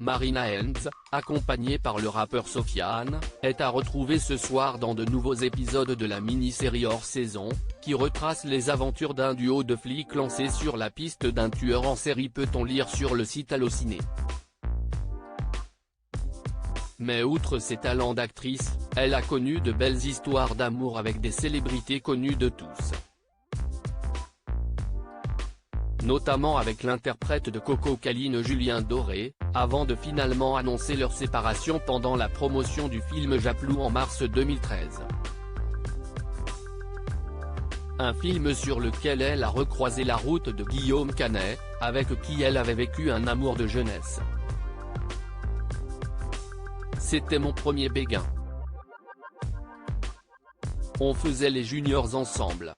Marina Hens, accompagnée par le rappeur Sofiane, est à retrouver ce soir dans de nouveaux épisodes de la mini-série hors saison, qui retrace les aventures d'un duo de flics lancés sur la piste d'un tueur en série, peut-on lire sur le site Allociné. Mais outre ses talents d'actrice, elle a connu de belles histoires d'amour avec des célébrités connues de tous. Notamment avec l'interprète de Coco Caline Julien Doré, avant de finalement annoncer leur séparation pendant la promotion du film Japlou en mars 2013. Un film sur lequel elle a recroisé la route de Guillaume Canet, avec qui elle avait vécu un amour de jeunesse. C'était mon premier béguin. On faisait les juniors ensemble.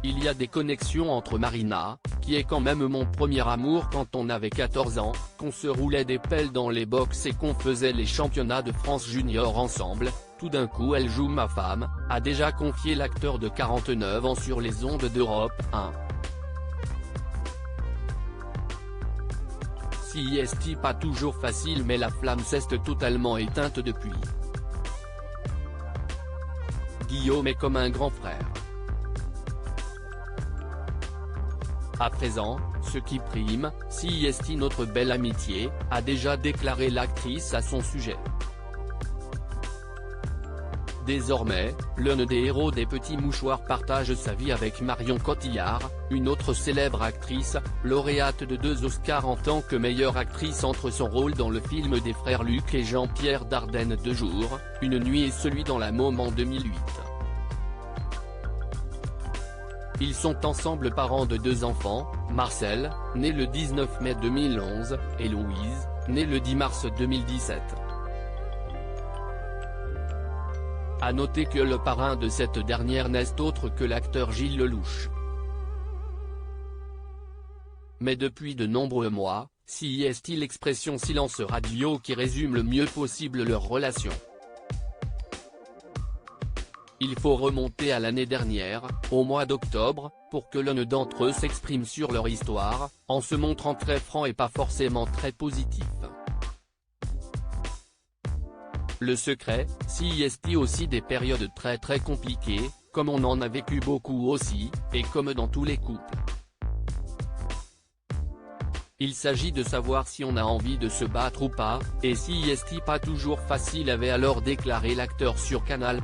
Il y a des connexions entre Marina, qui est quand même mon premier amour quand on avait 14 ans, qu'on se roulait des pelles dans les box et qu'on faisait les championnats de France junior ensemble. Tout d'un coup elle joue ma femme, a déjà confié l'acteur de 49 ans sur les ondes d'Europe 1. Si est pas toujours facile, mais la flamme s'est totalement éteinte depuis. Guillaume est comme un grand frère. À présent, ce qui prime, si est notre belle amitié, a déjà déclaré l'actrice à son sujet. Désormais, l'un des héros des Petits Mouchoirs partage sa vie avec Marion Cotillard, une autre célèbre actrice, lauréate de 2 Oscars en tant que meilleure actrice entre son rôle dans le film des frères Luc et Jean-Pierre Dardenne 2 jours, Une nuit et celui dans la Môme en 2008. Ils sont ensemble parents de 2 enfants, Marcel, né le 19 mai 2011, et Louise, née le 10 mars 2017. À noter que le parrain de cette dernière n'est autre que l'acteur Gilles Lelouch. Mais depuis de nombreux mois, si est l'expression silence radio qui résume le mieux possible leur relation. Il faut remonter à l'année dernière, au mois d'octobre, pour que l'un d'entre eux s'exprime sur leur histoire, en se montrant très franc et pas forcément très positif. Le secret, si est aussi des périodes très compliquées, comme on en a vécu beaucoup aussi, et comme dans tous les couples. Il s'agit de savoir si on a envie de se battre ou pas, et si est pas toujours facile, avait alors déclaré l'acteur sur Canal+.